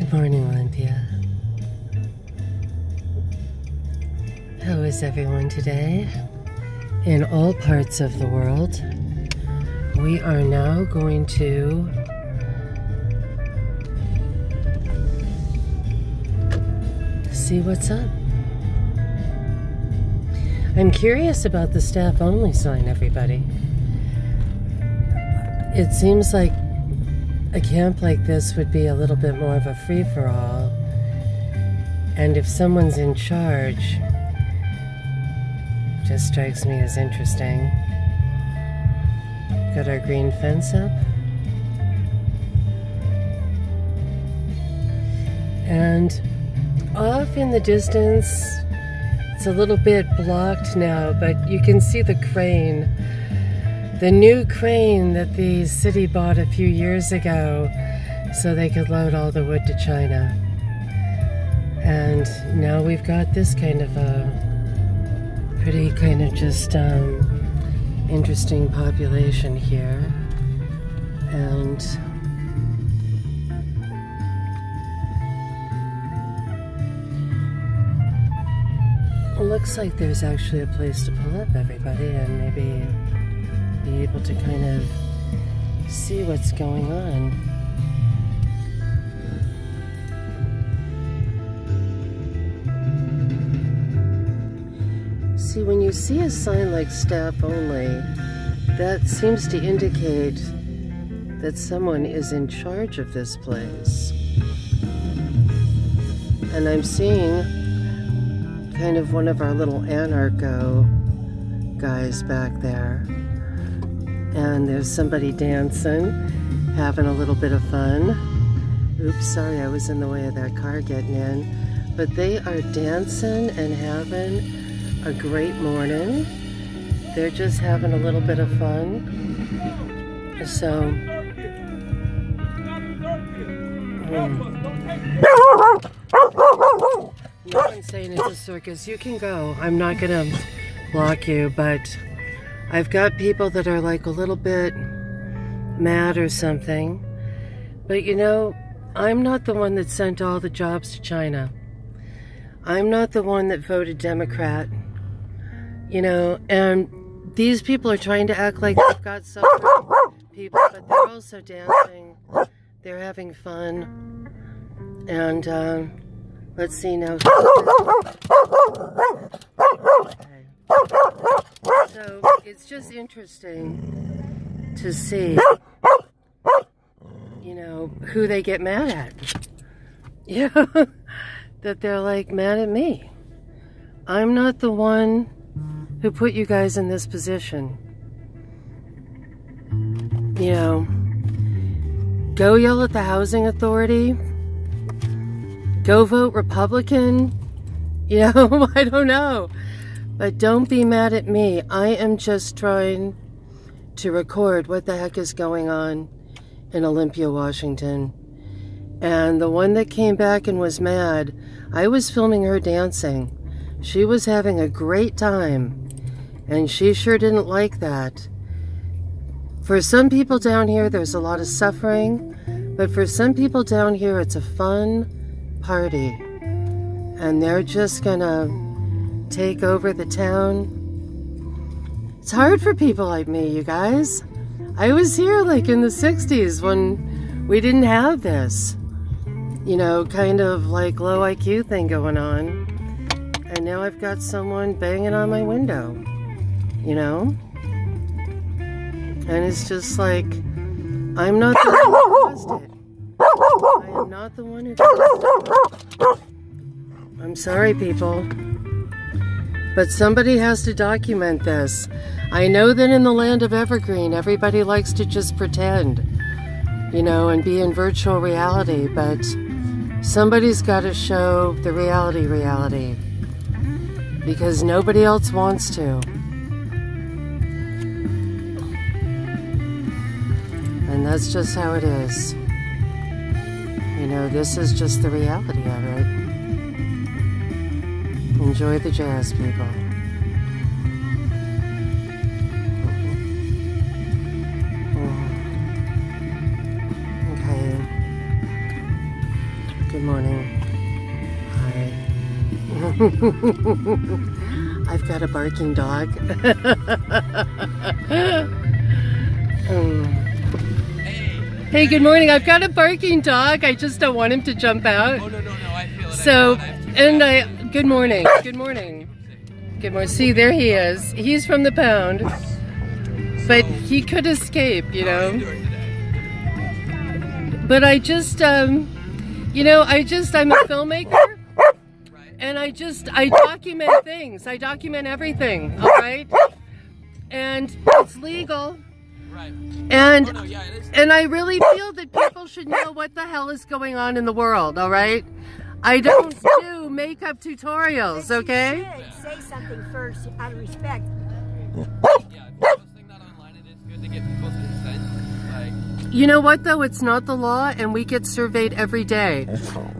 Good morning, Olympia. How is everyone today? In all parts of the world, we are now going to see what's up. I'm curious about the staff only sign, everybody. It seems like a camp like this would be a little bit more of a free-for-all, and if someone's in charge, just strikes me as interesting. Got our green fence up, and off in the distance, it's a little bit blocked now, but you can see the crane. The new crane that the city bought a few years ago so they could load all the wood to China. And now we've got this kind of a pretty kind of just interesting population here. And it looks like there's actually a place to pull up, everybody, and maybe be able to kind of see what's going on. See, when you see a sign like staff only, that seems to indicate that someone is in charge of this place. And I'm seeing kind of one of our little anarcho guys back there. And there's somebody dancing, having a little bit of fun. Oops, sorry, I was in the way of that car getting in. But they are dancing and having a great morning. They're just having a little bit of fun. So, no one's saying it's a circus. You can go. I'm not gonna block you, but I've got people that are like a little bit mad or something. But you know, I'm not the one that sent all the jobs to China. I'm not the one that voted Democrat. You know, and these people are trying to act like they've got suffering people, but they're also dancing. They're having fun. And let's see now. Okay. So it's just interesting to see, you know, who they get mad at. Yeah, that they're like mad at me. I'm not the one who put you guys in this position. You know, go yell at the housing authority. Go vote Republican. You know, I don't know. But don't be mad at me. I am just trying to record what the heck is going on in Olympia, Washington. And the one that came back and was mad, I was filming her dancing. She was having a great time. And she sure didn't like that. For some people down here, there's a lot of suffering. But for some people down here, it's a fun party. And they're just gonna take over the town. It's hard for people like me, you guys. I was here like in the 60s when we didn't have this, you know, kind of like low IQ thing going on. And now I've got someone banging on my window, you know? And it's just like, I'm not the one who caused it. I am not the one who caused it. I'm sorry, people. But somebody has to document this. I know that in the land of Evergreen, everybody likes to just pretend, you know, and be in virtual reality, but somebody's got to show the reality, because nobody else wants to. And that's just how it is. You know, this is just the reality of it. Enjoy the jazz, people. Okay. Good I've got a barking dog. Hey, good morning. I've got a barking dog. I just don't want him to jump out. Oh, no, I feel it. So, good morning. Good morning. Good morning. See, there he is. He's from the pound. But he could escape, you know. But I just, you know, I'm a filmmaker. And I document things. I document everything, all right? And it's legal. Right. And, oh, no, yeah, it is. and I really feel that people should know what the hell is going on in the world, all right? I don't do makeup tutorials, okay? You should say something first out of respect. Yeah, if you're posting that online, it is good to get people's consent. Like, you know what, though? It's not the law, and we get surveyed every day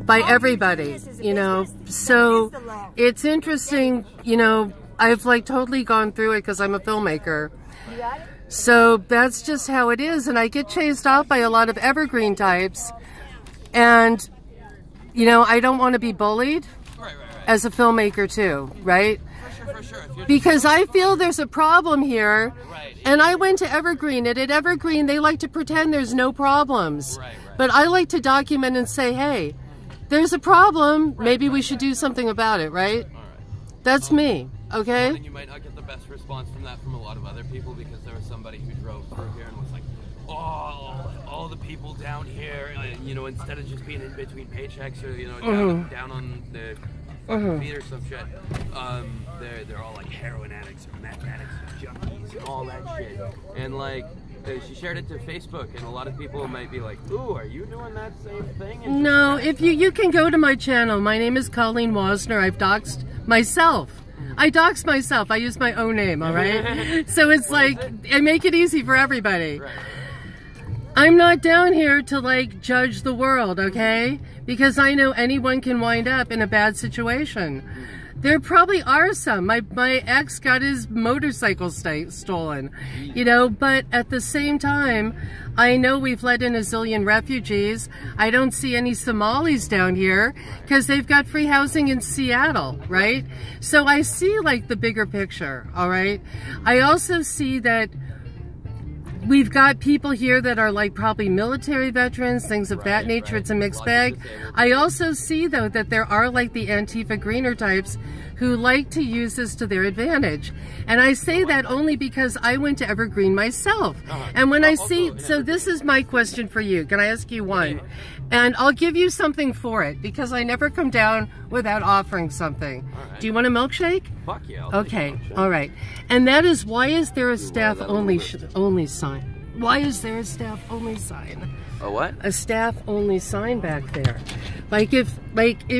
by everybody, you know? So it's interesting, you know, I've like totally gone through it because I'm a filmmaker. You got it? So that's just how it is, and I get chased off by a lot of evergreen types, and, you know, I don't want to be bullied as a filmmaker too, right? For sure. Because I feel there's a problem here, and I went to Evergreen, and at Evergreen they like to pretend there's no problems, but I like to document and say, hey, there's a problem, maybe we should do something about it, right? That's me, okay? You might not get the best response from that from a lot of other people, because there was somebody who drove through here and was like, oh, all the people down here, you know, instead of just being in between paychecks or, you know, down on the feet or some shit, they're all like heroin addicts or meth addicts or junkies and all that shit. And like, she shared it to Facebook, and a lot of people might be like, ooh, are you doing that same thing? And no, if you can go to my channel. My name is Colleen Wasner. I've doxed myself. I dox myself. I use my own name, all right? So it's like, I make it easy for everybody. I'm not down here to like judge the world, okay? Because I know anyone can wind up in a bad situation. There probably are some. My ex got his motorcycle stolen, you know, but at the same time, I know we've let in a zillion refugees. I don't see any Somalis down here because they've got free housing in Seattle, right? So I see like the bigger picture, all right? I also see that we've got people here that are like probably military veterans, things of that nature. It's a mixed bag. I also see though that there are like the Antifa greener types who like to use this to their advantage. And I say that only because I went to Evergreen myself. And when I see, so this is my question for you. Can I ask you one? And I'll give you something for it because I never come down without offering something. Do you want a milkshake? fuck yeah. Okay, all right. And that is, why is there a staff only sign? Why is there a staff only sign? A what? A staff only sign back there. Like it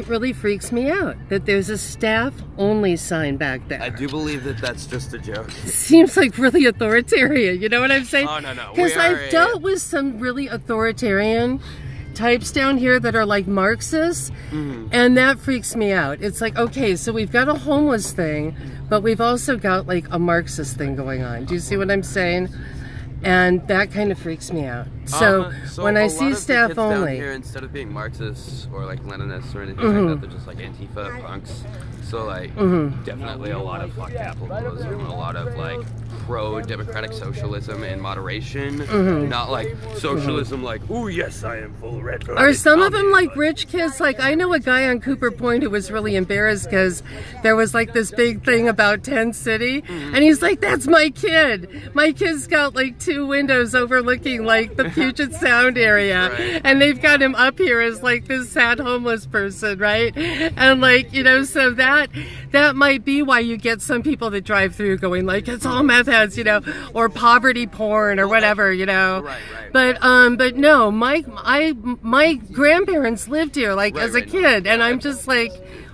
really freaks me out that there's a staff only sign back there. I do believe that that's just a joke. Seems like really authoritarian, you know what I'm saying? Oh, no. Because I've dealt with some really authoritarian types down here that are like Marxists, and that freaks me out. It's like, okay, so we've got a homeless thing, but we've also got like a Marxist thing going on. Do you see what I'm saying? And that kind of freaks me out. So when I see staff only, down here, instead of being Marxists or like Leninists or anything like that, they're just like Antifa punks. So like definitely a lot of fuck capitalism, a lot of like pro-democratic socialism and moderation, not like socialism like, ooh yes, I am full red. Are some of them like rich kids? Like I know a guy on Cooper Point who was really embarrassed because there was like this big thing about Tent City, and he's like, that's my kid. My kid's got like 2 windows overlooking like the Puget Sound area, and they've got him up here as like this sad homeless person, right? And like, you know, so that might be why you get some people that drive through going like, it's all meth heads, you know, or poverty porn or whatever, you know. But no, my grandparents lived here like as a kid, and I'm just like,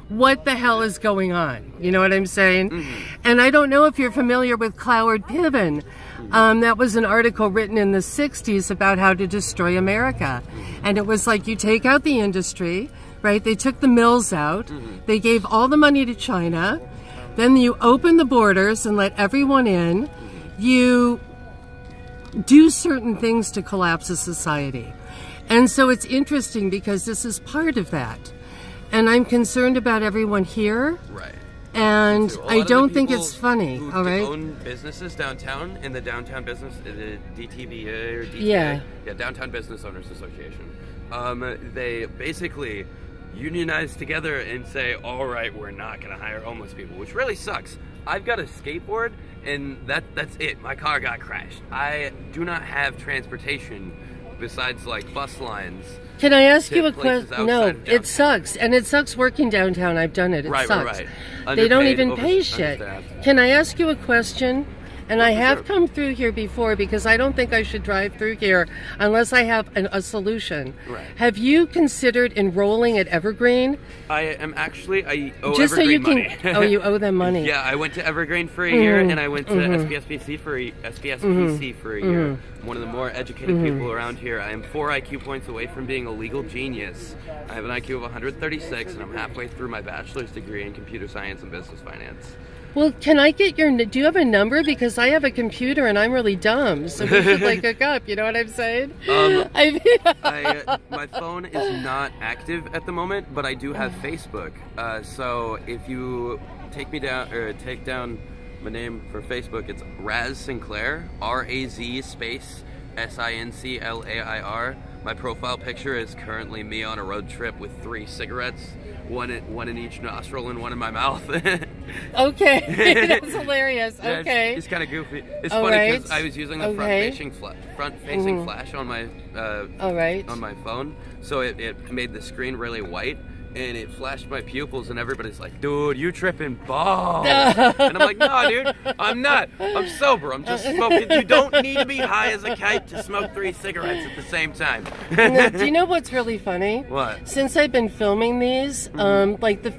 what the hell is going on? You know what I'm saying? And I don't know if you're familiar with Cloward Piven. That was an article written in the 60s about how to destroy America. And it was like, you take out the industry, right? They took the mills out. They gave all the money to China. Then you open the borders and let everyone in. You do certain things to collapse a society. And so it's interesting because this is part of that. and I'm concerned about everyone here. Right. And I don't think it's funny, who all right? own businesses downtown in the downtown business, the DTBA or DTA, Yeah. Downtown Business Owners Association. They basically unionize together and say, all right, we're not going to hire homeless people, which really sucks. I've got a skateboard, and that's it. My car got crashed. I do not have transportation besides like bus lines. Can I ask you a question? No, it sucks. And it sucks working downtown. I've done it. It sucks. Right. They don't Underpaid, even pay shit. understaffed. Can I ask you a question? And I have sure. come through here before because I don't think I should drive through here unless I have a solution. Right. Have you considered enrolling at Evergreen? I am actually, I owe Just so Evergreen you can, money. oh, you owe them money. Yeah, I went to Evergreen for a year, and I went to SPSPC for a year. I'm one of the more educated people around here. I am 4 IQ points away from being a legal genius. I have an IQ of 136, and I'm halfway through my bachelor's degree in computer science and business finance. Well, can I get do you have a number? Because I have a computer and I'm really dumb, so we should like hook up, you know what I'm saying? My phone is not active at the moment, but I do have Facebook. So if you take down my name for Facebook, it's Raz Sinclair, R-A-Z space S-I-N-C-L-A-I-R. My profile picture is currently me on a road trip with 3 cigarettes, one in each nostril and one in my mouth. Okay, that's hilarious. Yeah, okay, it's kind of goofy. It's All funny because right. I was using the Okay. front-facing flash on my all right. on my phone, so it made the screen really white. And it flashed my pupils, and everybody's like, dude, you tripping balls. And I'm like, no, dude, I'm not. I'm sober. I'm just smoking. You don't need to be high as a kite to smoke 3 cigarettes at the same time. Do you know what's really funny? What? Since I've been filming these, like the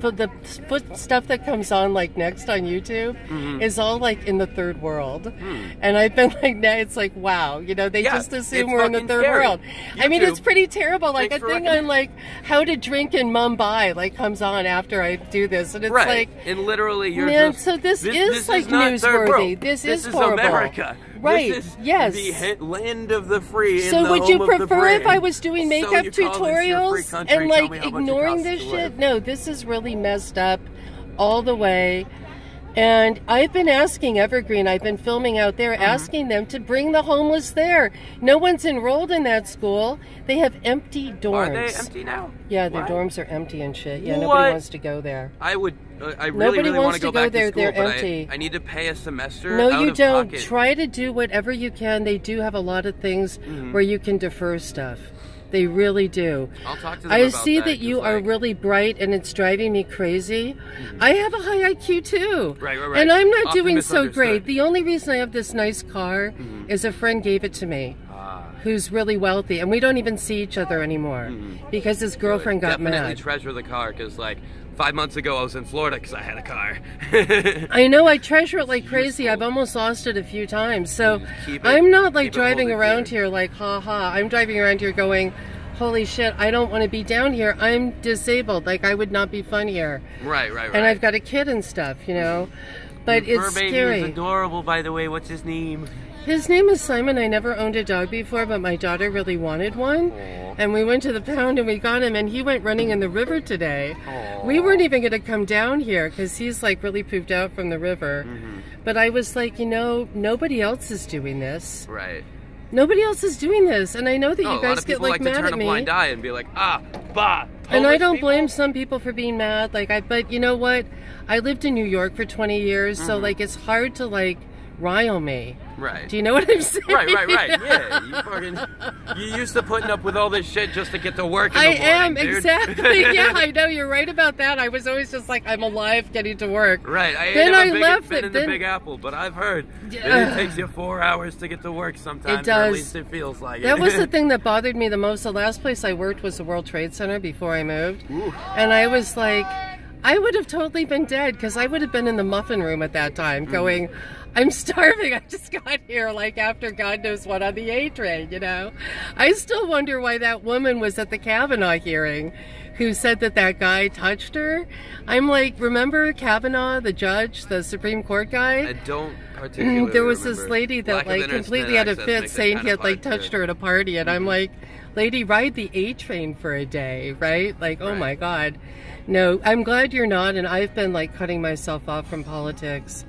foot stuff that comes on like next on YouTube is all like in the third world. And I've been like, now it's like, wow, you know, they just assume it's we're in the fucking third scary. world. I mean, YouTube. it's pretty terrible. Like Thanks a for thing on like how to drink in Mumbai like comes on after I do this, and it's like, and literally you're man, just, so this is like not third world. newsworthy. This is is horrible. America. Right, This is yes. the land of the free. So and the would you home of the prefer if brave. I was doing So makeup you call this your free tutorials country, and tell like me how much it ignoring costs this to shit? live. No, this is really messed up all the way. And I've been asking Evergreen, I've been filming out there, asking them to bring the homeless there. No one's enrolled in that school. They have empty dorms. Are they empty now? Yeah, their What? dorms are empty and shit. Yeah, What? nobody wants to go there. I would. I Nobody really want wants to go to go back there. to school, They're but empty. I need to pay a semester. No, out you of don't. Pocket. Try to do whatever you can. They do have a lot of things where you can defer stuff. They really do. I'll talk to them I about see that, that you 'cause, are like- really bright and it's driving me crazy. I have a high IQ too. Right. And I'm not Often doing so great. misunderstood. The only reason I have this nice car is a friend gave it to me who's really wealthy. And we don't even see each other anymore because his girlfriend got Definitely mad. treasure the car, because like 5 months ago I was in Florida because I had a car. I know, I treasure it like crazy. I've almost lost it a few times. So Keep it- I'm not like keep it driving molded around here. here like, ha ha. I'm driving around here going, holy shit, I don't want to be down here. I'm disabled. Like, I would not be fun here. Right. And I've got a kid and stuff, you know. But it's Fur baby scary. is adorable, by the way. What's his name? His name is Simon. I never owned a dog before, but my daughter really wanted one. Aw. And we went to the pound and we got him, and he went running in the river today. Aw. We weren't even going to come down here because he's like really pooped out from the river. But I was like, you know, nobody else is doing this. Right. Nobody else is doing this. And I know that Oh, you a lot guys of get people like like to mad turn at a me. blind eye and be like, And I homeless don't people? blame some people for being mad. But you know what? I lived in New York for 20 years, so like it's hard to like rile me. Right. Do you know what I'm saying? Right. Yeah, you used to putting up with all this shit just to get to work in the I morning, am, dude. exactly. Yeah, I know, you're right about that. I was always just like, I'm alive getting to work. Right. I Then I ain't left been it, in then- the Big Apple, but I've heard that Yeah. it takes you 4 hours to get to work sometimes. It Or at does. least it feels like That it. was the thing that bothered me the most. The last place I worked was the World Trade Center before I moved. Ooh. And I was like, I would have totally been dead because I would have been in the muffin room at that time going, I'm starving. I just got here like after God knows what on the A train, you know. I still wonder why that woman was at the Kavanaugh hearing who said that that guy touched her. I'm like, remember Kavanaugh, the judge, the Supreme Court guy? I don't particularly There was remember. this lady that Lack of like internet completely had a access fit makes it saying kind he of had like hard touched to- her at a party, and I'm like, lady, ride the A train for a day, right? Like, oh Right. my God. No, I'm glad you're not, and I've been like cutting myself off from politics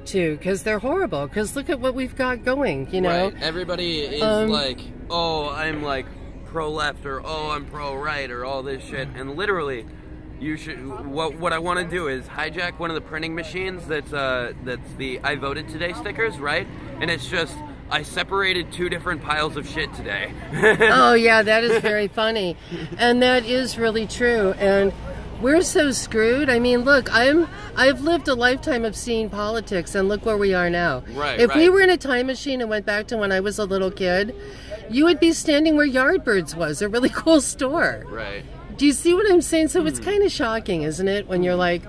too, because they're horrible. Because look at what we've got going, you know? Right. Everybody is like, oh, I'm like pro-left, or oh, I'm pro-right, or all this shit. And literally, you should. What I want to do is hijack one of the printing machines that's the "I voted today" stickers, right? And it's just, I separated two different piles of shit today. Oh yeah, that is very funny, and that is really true. And we're so screwed. I mean, look, I've lived a lifetime of seeing politics, and look where we are now. Right. If we were in a time machine and went back to when I was a little kid, you would be standing where Yardbirds was, a really cool store. Right. Do you see what I'm saying? So it's kind of shocking, isn't it, when you're like,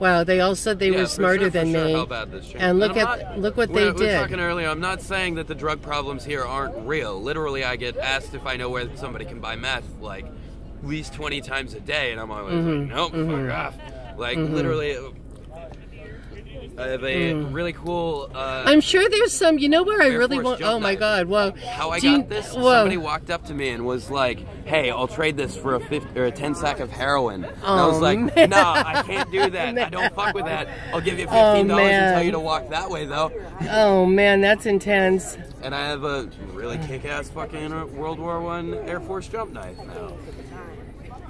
wow, they all said they were smarter than me. How bad this changed. And look I'm look what they we were did. talking earlier, I'm not saying that the drug problems here aren't real. Literally, I get asked if I know where somebody can buy meth, like, at least 20 times a day, and I'm always like, nope, fuck off. Like, literally, I have a really cool... I'm sure there's some, you know where I Air really Force want, jump oh my knife. God, well. How I do you- got this, whoa. somebody walked up to me and was like, hey, I'll trade this for a 10 sack of heroin. And I was like, man. no, I can't do that. I don't fuck with that. I'll give you $15 and man. tell you to walk that way, though. Oh man, that's intense. And I have a really kick-ass fucking World War I Air Force jump knife now.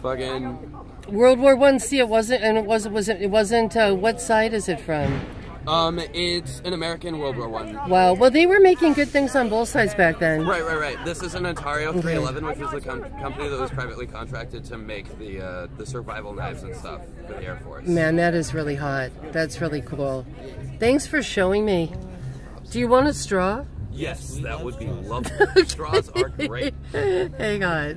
Fucking... World War I, see, it wasn't, and it wasn't, what side is it from? It's an American World War I. Wow, well, they were making good things on both sides back then. Right. This is an Ontario 311, which was the company that was privately contracted to make the survival knives and stuff for the Air Force. Man, that is really hot. That's really cool. Thanks for showing me. Do you want a straw? Yes, that would be lovely. Straws are great. Hang on.